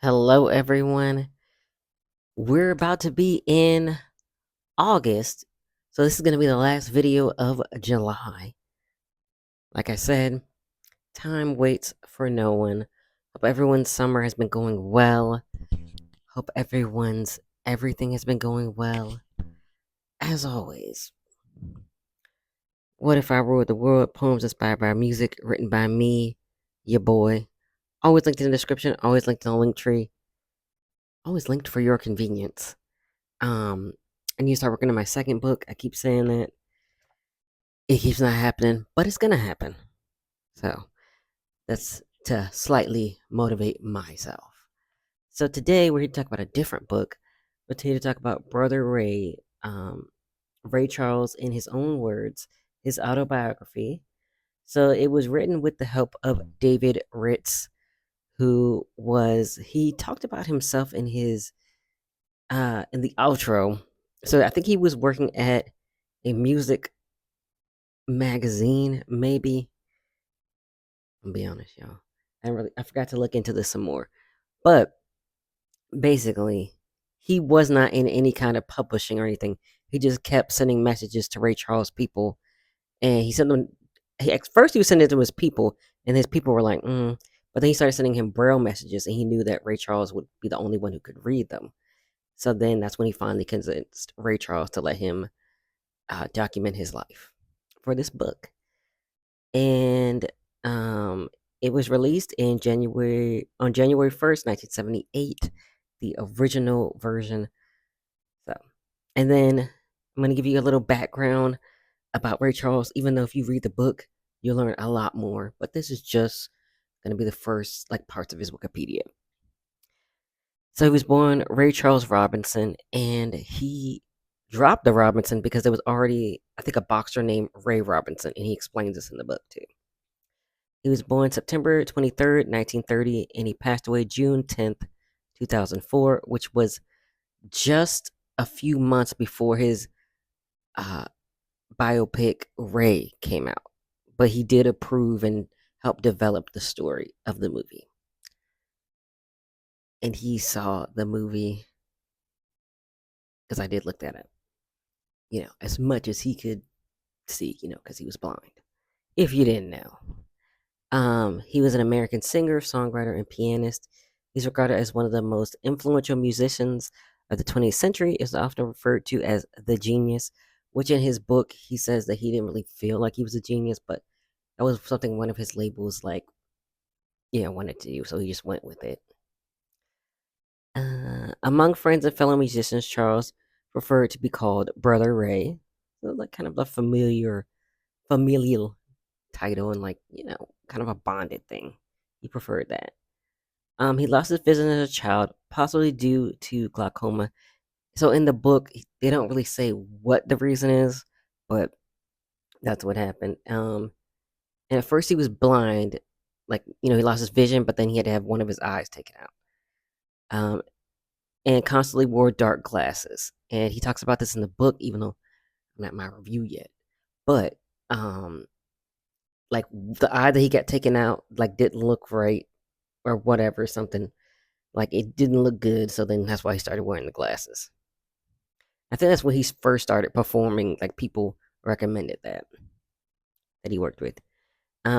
Hello, everyone. We're about to be in August, so this is going to be the last video of July. Like I said, time waits for no one. Hope everyone's summer has been going well. Hope everything has been going well. As always, what if I ruled the world? Poems inspired by music, written by me, your boy. Always linked in the description. Always linked in the link tree. Always linked for your convenience. Um, I need to start working on my second book. I keep saying that. It keeps not happening, but it's gonna happen. So that's to slightly motivate myself. So today we're here to talk about a different book. We're here to talk about Brother Ray, Ray Charles, in his own words, his autobiography. So it was written with the help of David Ritz, he talked about himself in the outro. So I think he was working at a music magazine, maybe. I'll be honest, y'all. I forgot to look into this some more. But basically, he was not in any kind of publishing or anything. He just kept sending messages to Ray Charles people, and he sent them. At first, he was sending it to his people, and his people were like, But then he started sending him braille messages, and he knew that Ray Charles would be the only one who could read them. So then that's when he finally convinced Ray Charles to let him document his life for this book. And um, it was released in January 1st, 1978, the original version. So, and then I'm going to give you a little background about Ray Charles. Even though if you read the book, you'll learn a lot more, but this is just going to be the first like parts of his Wikipedia. So he was born Ray Charles Robinson, and he dropped the Robinson because there was already, I think, a boxer named Ray Robinson, and he explains this in the book too. He was born September 23rd, 1930, and he passed away June 10th, 2004, which was just a few months before his uh, biopic Ray came out. But he did approve and help develop the story of the movie. And he saw the movie, because I did look that up, as much as he could see, because he was blind. If you didn't know. He was an American singer, songwriter, and pianist. He's regarded as one of the most influential musicians of the 20th century. Is often referred to as the genius, which in his book he says that he didn't really feel like he was a genius, but that was something one of his labels wanted to do, so he just went with it. Among friends and fellow musicians, Charles preferred to be called Brother Ray, so like kind of a familial title and kind of a bonded thing. He preferred that. He lost his vision as a child, possibly due to glaucoma. So in the book, they don't really say what the reason is, but that's what happened. And at first he was blind, he lost his vision, but then he had to have one of his eyes taken out. Um, and constantly wore dark glasses. And he talks about this in the book, even though I'm not my review yet. But like the eye that he got taken out, like didn't look right or whatever, something like it didn't look good. So then that's why he started wearing the glasses. I think that's when he first started performing. Like people recommended that he worked with.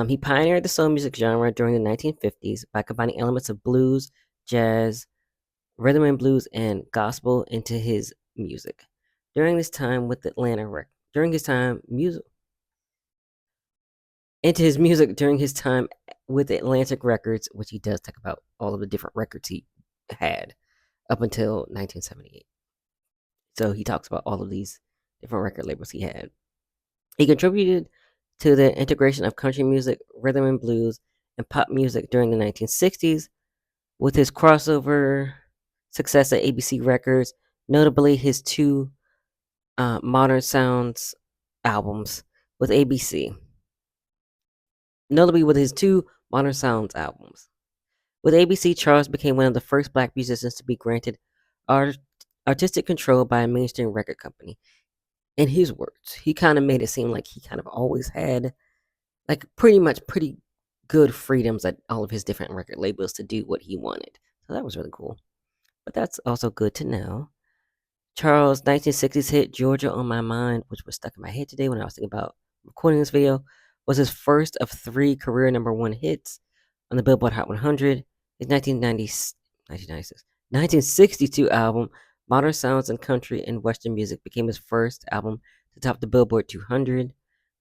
He pioneered the soul music genre during the 1950s by combining elements of blues, jazz, rhythm and blues, and gospel into his music. During his time with Atlanta Rec, during his time music into his music during his time with Atlantic Records, which he does talk about all of the different records he had up until 1978. So he talks about all of these different record labels he had. He contributed to the integration of country music, rhythm and blues, and pop music during the 1960s with his crossover success at ABC Records, notably his two Modern Sounds albums with ABC. Notably with his two Modern Sounds albums. With ABC, Charles became one of the first black musicians to be granted art- artistic control by a mainstream record company. In his words, he kind of made it seem like he kind of always had like pretty good freedoms at all of his different record labels to do what he wanted. So that was really cool. But that's also good to know. Charles' 1960s hit "Georgia on My Mind," which was stuck in my head today when I was thinking about recording this video, was his first of three career number one hits on the Billboard Hot 100. His 1996, 1962 album, Modern Sounds in Country and Western Music, became his first album to top the Billboard 200.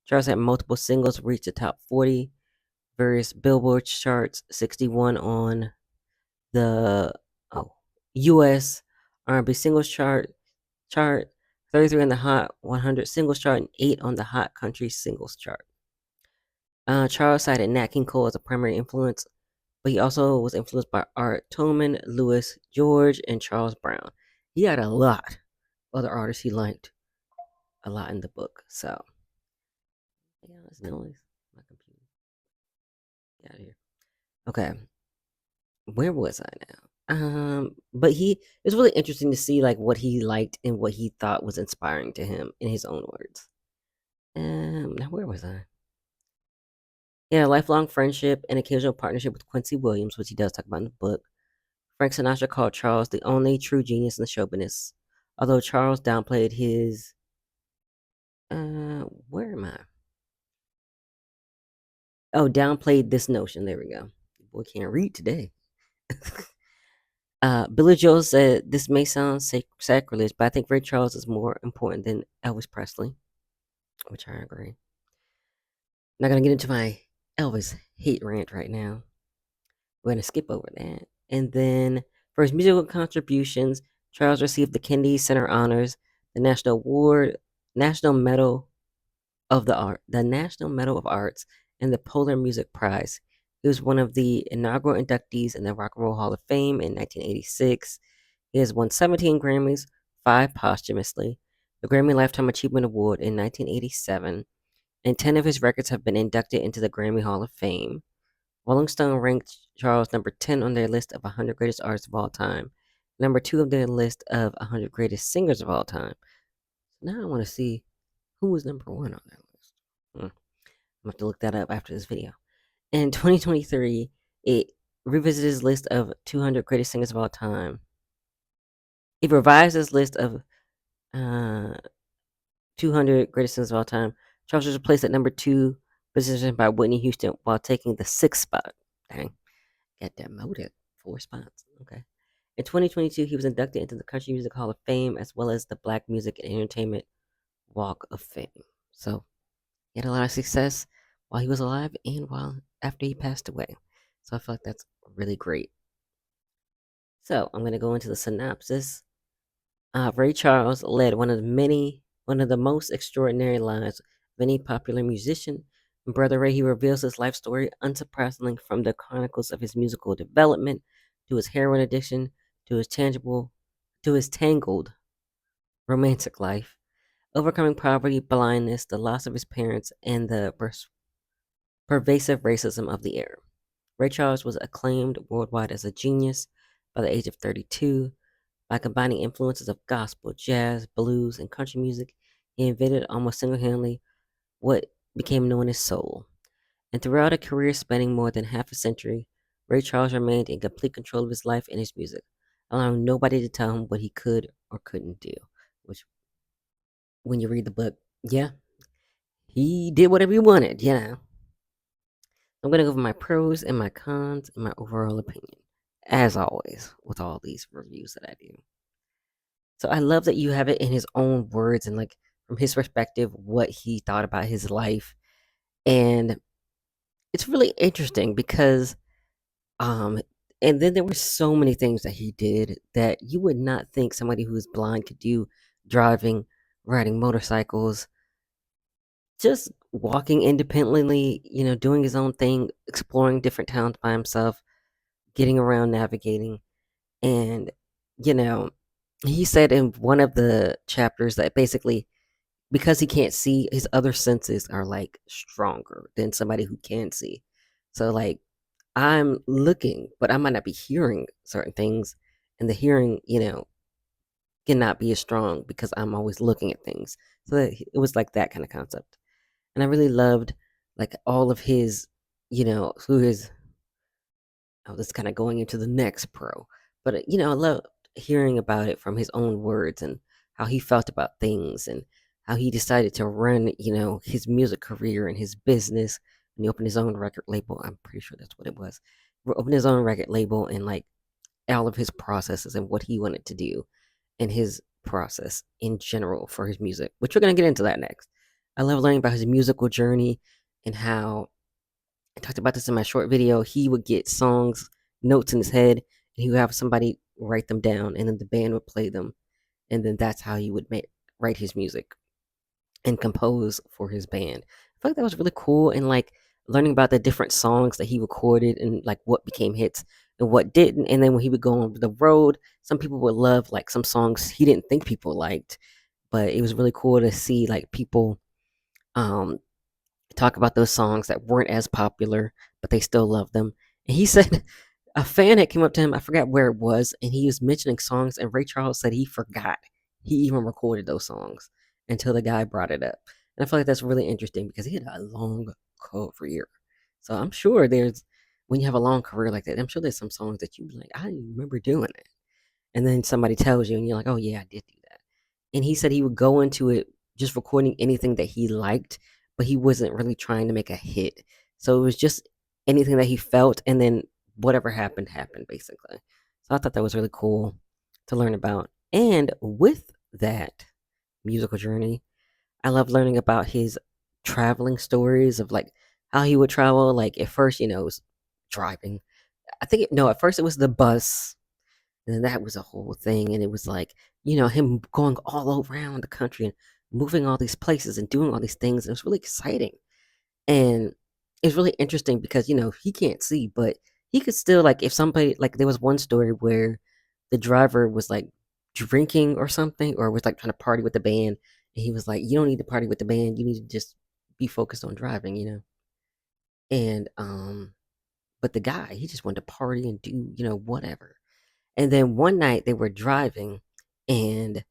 Charles had multiple singles reach the top 40, various Billboard charts, 61 on the oh, U.S. R&B singles chart, 33 on the Hot 100 singles chart, and 8 on the Hot Country singles chart. Charles cited Nat King Cole as a primary influence, but he also was influenced by Art Tolman, Louis George, and Charles Brown. He had a lot of other artists he liked a lot in the book. So, yeah, that's noise. My computer. Get out of here. Okay, where was I now? But it's really interesting to see like what he liked and what he thought was inspiring to him in his own words. Now where was I? Yeah, lifelong friendship and occasional partnership with Quincy Williams, which he does talk about in the book. Frank Sinatra called Charles the only true genius in the show business, although Charles downplayed his. Where am I? Oh, downplayed this notion. There we go. Boy can't read today. Billy Joel said this may sound sacrilege, but I think Ray Charles is more important than Elvis Presley, which I agree. Not gonna get into my Elvis hate rant right now. We're gonna skip over that. And then for his musical contributions, Charles received the Kennedy Center Honors, the National Medal the National Medal of Arts, and the Polar Music Prize. He was one of the inaugural inductees in the Rock and Roll Hall of Fame in 1986. He has won 17 Grammys, 5 posthumously, the Grammy Lifetime Achievement Award in 1987, and 10 of his records have been inducted into the Grammy Hall of Fame. Rolling Stone ranked Charles number 10 on their list of 100 greatest artists of all time, number 2 of their list of 100 greatest singers of all time. Now I want to see who was number 1 on that list. I'm going to have to look that up after this video. In 2023, it revisited his list of 200 greatest singers of all time. It revised his list of 200 greatest singers of all time. Charles was replaced at number 2 position by Whitney Houston while taking the 6th spot. Dang, got that motive. 4 spots. Okay. In 2022, he was inducted into the Country Music Hall of Fame as well as the Black Music and Entertainment Walk of Fame. So he had a lot of success while he was alive and while after he passed away. So I feel like that's really great. So I'm going to go into the synopsis. Ray Charles led one of the most extraordinary lives of any popular musician. In Brother Ray, he reveals his life story, unsurprisingly, from the chronicles of his musical development to his heroin addiction to his tangled romantic life, overcoming poverty, blindness, the loss of his parents, and the pervasive racism of the era. Ray Charles was acclaimed worldwide as a genius by the age of 32. By combining influences of gospel, jazz, blues, and country music, he invented almost single-handedly what became known as soul. And throughout a career spanning more than half a century, Ray Charles remained in complete control of his life and his music, allowing nobody to tell him what he could or couldn't do. Which, when you read the book, yeah, he did whatever he wanted, you know. I'm going to go over my pros and my cons and my overall opinion, as always, with all these reviews that I do. So I love that you have it in his own words and like from his perspective, what he thought about his life. And it's really interesting because, um, and then there were so many things that he did that you would not think somebody who is blind could do: driving, riding motorcycles, just walking independently, doing his own thing, exploring different towns by himself, getting around, navigating. And, you know, he said in one of the chapters that basically because he can't see, his other senses are like stronger than somebody who can see. So, like, I'm looking, but I might not be hearing certain things, and the hearing, cannot be as strong because I'm always looking at things. So it was like that kind of concept, and I really loved like all of his, who is. Oh, this is kind of going into the next pro. But I love hearing about it from his own words and how he felt about things and how he decided to run, his music career and his business. And he opened his own record label. I'm pretty sure that's what it was. Opened his own record label and like all of his processes and what he wanted to do and his process in general for his music, which we're gonna get into that next. I love learning about his musical journey and how I talked about this in my short video. He would get songs, notes in his head, and he would have somebody write them down, and then the band would play them, and then that's how he would write his music and compose for his band. I feel like that was really cool, and like learning about the different songs that he recorded and like what became hits and what didn't. And then when he would go on the road, some people would love like some songs he didn't think people liked, but it was really cool to see like people um talk about those songs that weren't as popular, but they still love them. And he said a fan had came up to him, I forgot where it was, and he was mentioning songs, and Ray Charles said he forgot he even recorded those songs until the guy brought it up. And I feel like that's really interesting because he had a long career. So I'm sure there's when you have a long career like that, I'm sure there's some songs that you like, I didn't remember doing it. And then somebody tells you, and you're like, oh yeah, I did do that. And he said he would go into it just recording anything that he liked, but he wasn't really trying to make a hit. So it was just anything that he felt, and then whatever happened, happened basically. So I thought that was really cool to learn about. And with that musical journey, I love learning about his traveling stories of like how he would travel. Like at first, it was driving. No, at first it was the bus, and then that was a whole thing, and it was like, him going all around the country and moving all these places and doing all these things. And it was really exciting. And it's really interesting because, he can't see, but he could still like if somebody like there was one story where the driver was like drinking or something, or was like trying to party with the band. And he was like, you don't need to party with the band, you need to just be focused on driving. And but the guy, he just wanted to party and do, whatever. And then one night they were driving, and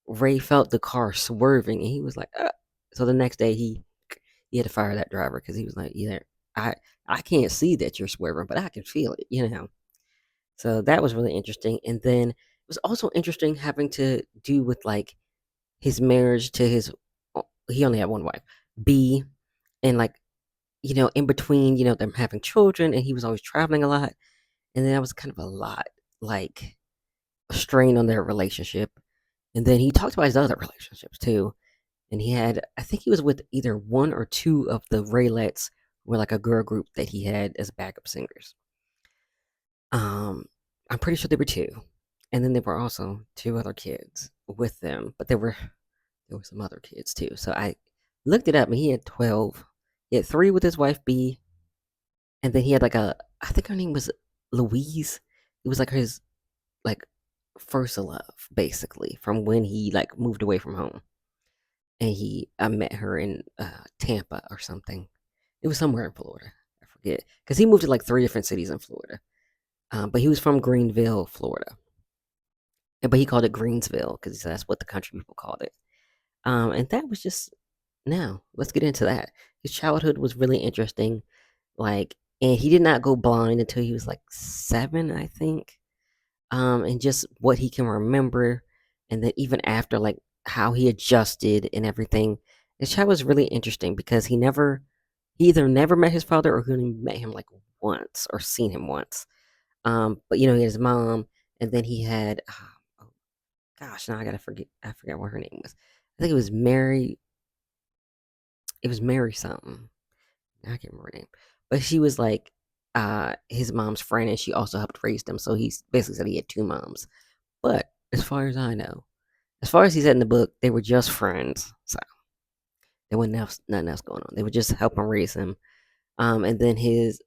Ray felt the car swerving, and he was like, So the next day he had to fire that driver because he was like, "Yeah, I I can't see that you're swerving, but I can feel it." So that was really interesting. And then it was also interesting having to do with like his marriage to his. He only had one wife, B, and like in between, them having children, and he was always traveling a lot, and then that was kind of a lot, like a strain on their relationship. And then he talked about his other relationships too. And he had, I think he was with either one or two of the Raylets, were like a girl group that he had as backup singers. Um, I'm pretty sure there were two, and then there were also two other kids with them, but there were some other kids too. So I looked it up, and he had 12. He had three with his wife B, and then he had like I think her name was Louise. It was like his like first love, basically, from when he like moved away from home. And I met her in Tampa or something. It was somewhere in Florida. I forget because he moved to like three different cities in Florida. But he was from Greenville, Florida. But he called it Greensville because that's what the country people called it. And that was just now. Let's get into that. His childhood was really interesting. Like, and he did not go blind until he was like 7, I think. And just what he can remember, and then even after, like how he adjusted and everything. His child was really interesting because he either never met his father or he only met him like once or seen him once. But he had his mom, and then he had, oh gosh, now I forget what her name was. I think it was Mary. It was Mary something. I can't remember her name, but she was like his mom's friend, and she also helped raise them. So he basically said he had two moms. But as far as I know, as far as he said in the book, they were just friends. So there wasn't nothing else going on. They were just helping raise him. And then his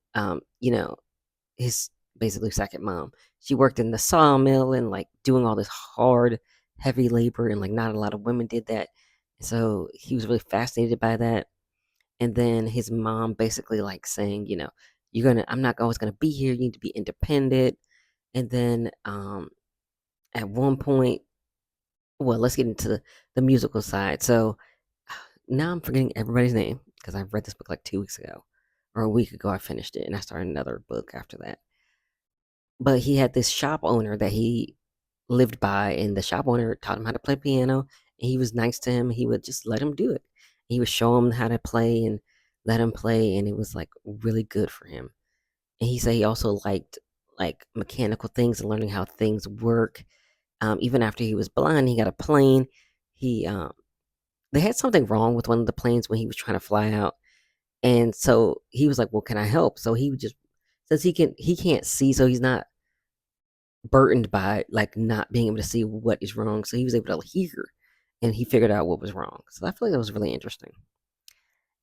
basically second mom, she worked in the sawmill and like doing all this hard, heavy labor, and like not a lot of women did that. So he was really fascinated by that. And then his mom basically like saying, I'm not always gonna be here. You need to be independent. And then at one point, well, let's get into the musical side. So now I'm forgetting everybody's name because I read this book like 2 weeks ago or a week ago. I finished it and I started another book after that. But he had this shop owner that he lived by, and the shop owner taught him how to play piano, and he was nice to him. He would just let him do it. He would show him how to play and let him play, and it was like really good for him. And he said he also liked like mechanical things and learning how things work. Even after he was blind, he got a plane. He They had something wrong with one of the planes when he was trying to fly out, and so he was like, "Well, can I help?" So he would just since he can't see, so he's not burdened by like not being able to see what is wrong. So he was able to hear, and he figured out what was wrong. So I feel like that was really interesting,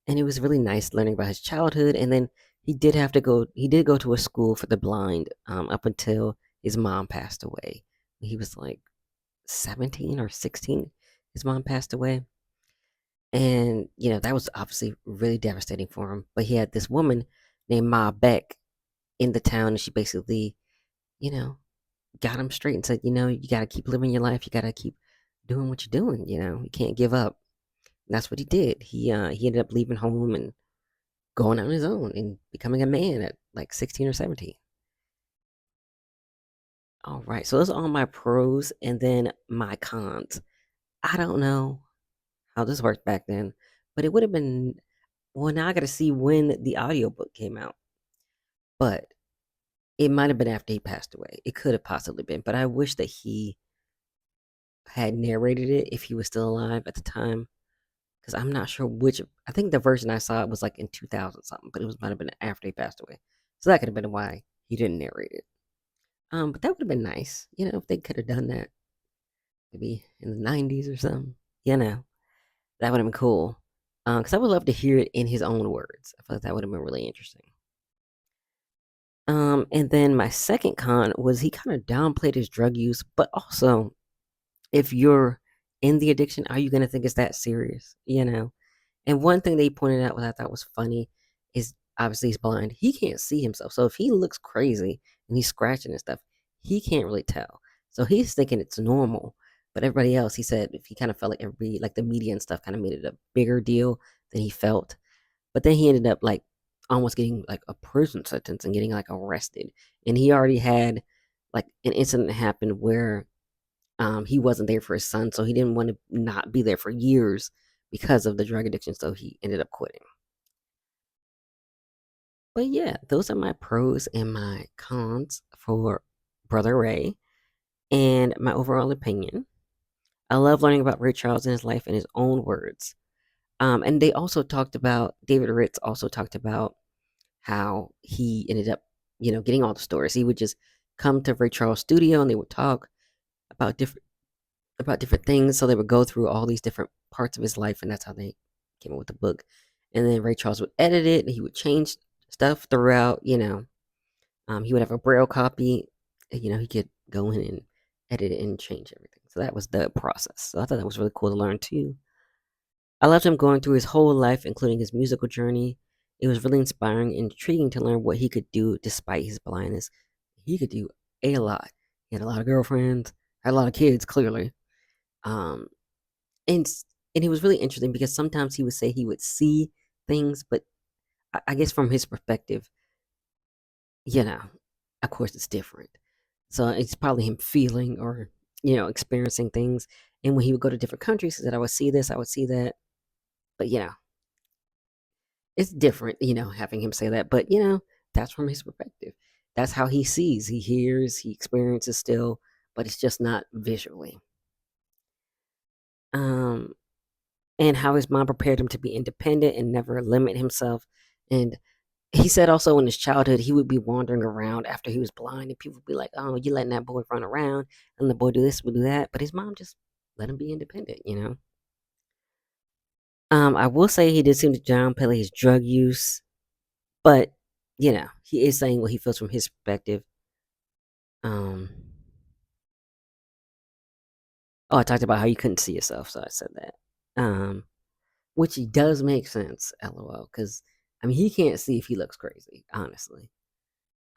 and it was really nice learning about his childhood. And then he did have to go. He did go to a school for the blind up until his mom passed away. He was like 17 or 16. His mom passed away, and that was obviously really devastating for him. But he had this woman named Ma Beck in the town, and she basically, you know, got him straight and said, you got to keep living your life. You got to keep doing what you're doing. You can't give up. And that's what he did. He ended up leaving home and going on his own and becoming a man at like 16 or 17. All right. So those are all my pros and then my cons. I don't know how this worked back then, but it would have been, well, now I got to see when the audiobook came out. But it might have been after he passed away. It could have possibly been, but I wish that he had narrated it if he was still alive at the time, because I'm not sure which. I think the version I saw was like in 2000 something, but it was might have been after he passed away. So that could have been why he didn't narrate it. But that would have been nice, if they could have done that maybe in the 90s or something. That would have been cool. Because I would love to hear it in his own words. I feel like that would have been really interesting. And then my second con was he kind of downplayed his drug use, but also if you're in the addiction, are you gonna think it's that serious? And one thing they pointed out, what I thought was funny, is obviously he's blind. He can't see himself. So if he looks crazy and he's scratching and stuff, he can't really tell. So he's thinking it's normal. But everybody else, he said, if he kind of felt like like the media and stuff kind of made it a bigger deal than he felt. But then he ended up like almost getting like a prison sentence and getting like arrested. And he already had like an incident happen where he wasn't there for his son, so he didn't want to not be there for years because of the drug addiction. So he ended up quitting. But yeah, those are my pros and my cons for Brother Ray and my overall opinion. I love learning about Ray Charles and his life in his own words. And they also talked about David Ritz also talked about how he ended up, getting all the stories. He would just come to Ray Charles' studio and they would talk about different things. So they would go through all these different parts of his life, and that's how they came up with the book. And then Ray Charles would edit it, and he would change stuff throughout. He would have a braille copy. He could go in and edit it and change everything. So that was the process. So I thought that was really cool to learn too. I loved him going through his whole life, including his musical journey. It was really inspiring and intriguing to learn what he could do despite his blindness. He could do a lot. He had a lot of girlfriends, had a lot of kids, clearly. Um, and and it was really interesting because sometimes he would say he would see things, but I guess from his perspective, you know, of course it's different. So it's probably him feeling or experiencing things. And when he would go to different countries, he said, "I would see this, I would see that." But it's different, having him say that. But that's from his perspective. That's how he sees, he hears, he experiences still, but it's just not visually. Um, and how his mom prepared him to be independent and never limit himself. And he said also in his childhood, he would be wandering around after he was blind, and people would be like, "Oh, you letting that boy run around and the boy do this, will do that." But his mom just let him be independent. I will say he did seem to downplay his drug use, but he is saying what he feels from his perspective. Um, oh, I talked about how you couldn't see yourself, so I said that. Which does make sense, lol, because I mean he can't see if he looks crazy, honestly.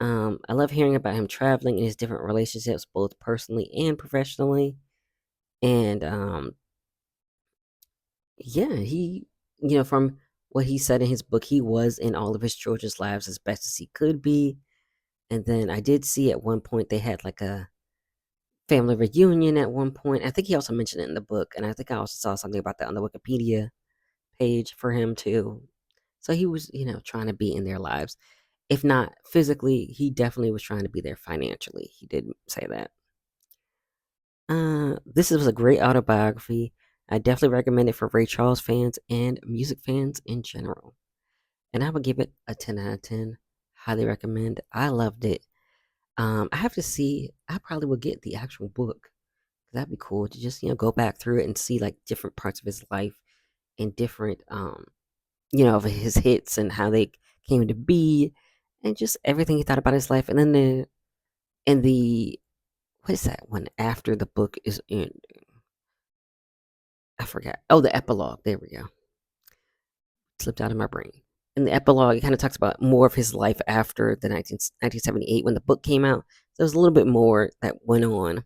I love hearing about him traveling in his different relationships, both personally and professionally. And yeah, from what he said in his book, he was in all of his children's lives as best as he could be. And then I did see at one point they had like a family reunion at one point. I think he also mentioned it in the book, and I think I also saw something about that on the Wikipedia page for him too. So he was, trying to be in their lives. If not physically, he definitely was trying to be there financially. He did say that. This was a great autobiography. I definitely recommend it for Ray Charles fans and music fans in general. And I would give it a 10 out of 10. Highly recommend. I loved it. I have to see. I probably would get the actual book. That'd be cool to just go back through it and see like different parts of his life and different of his hits and how they came to be, and just everything he thought about his life. And then the what is that one after the book is in? I forgot. Oh, the epilogue. There we go. Slipped out of my brain. In the epilogue, it kind of talks about more of his life after the 1978 when the book came out. So there was a little bit more that went on.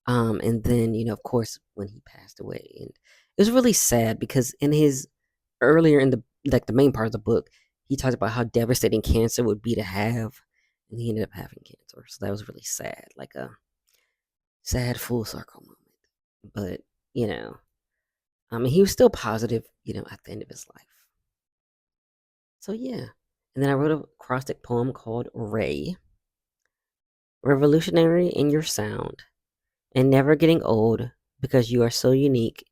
And then, of course, when he passed away. And it was really sad because in his earlier in the main part of the book, he talked about how devastating cancer would be to have. And he ended up having cancer. So that was really sad, like a sad full circle moment. But, you know, he was still positive, at the end of his life. So yeah. And then I wrote a acrostic poem called Ray. Revolutionary in your sound and never getting old because you are so unique,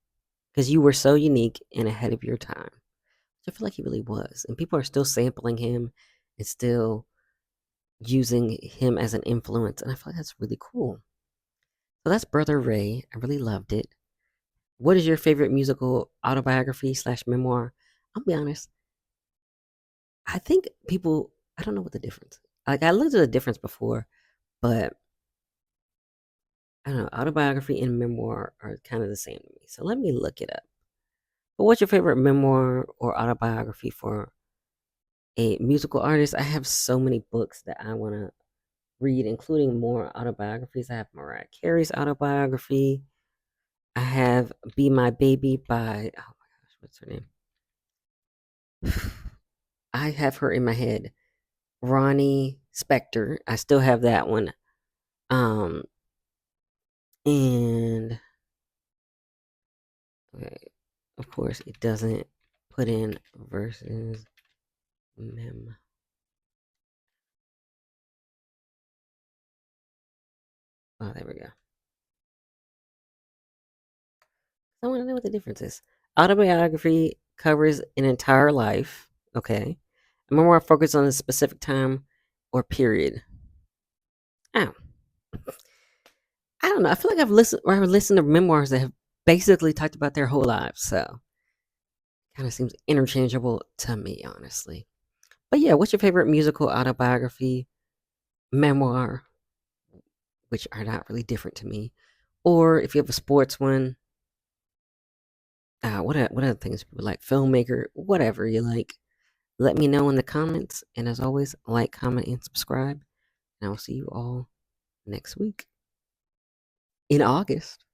because you were so unique and ahead of your time. I feel like he really was. And people are still sampling him and still using him as an influence. And I feel like that's really cool. So that's Brother Ray. I really loved it. What is your favorite musical autobiography slash memoir? I'll be honest. I think people, I don't know what the difference. Like I looked at the difference before, but I don't know. Autobiography and memoir are kind of the same to me. So let me look it up. But what's your favorite memoir or autobiography for a musical artist? I have so many books that I want to read, including more autobiographies. I have Mariah Carey's autobiography. I have Be My Baby by, oh my gosh, what's her name? I have her in my head. Ronnie Spector. I still have that one. Um, and okay, of course, it doesn't put in versus mem. Oh, there we go. I want to know what the difference is. Autobiography covers an entire life. Okay. A memoir focuses on a specific time or period. Oh, I don't know. I feel like I've listened to memoirs that have basically talked about their whole lives. So kind of seems interchangeable to me, honestly. But yeah, what's your favorite musical autobiography, memoir, which are not really different to me? Or if you have a sports one, what other things people like? Filmmaker, whatever you like. Let me know in the comments. And as always, like, comment, and subscribe. And I will see you all next week in August.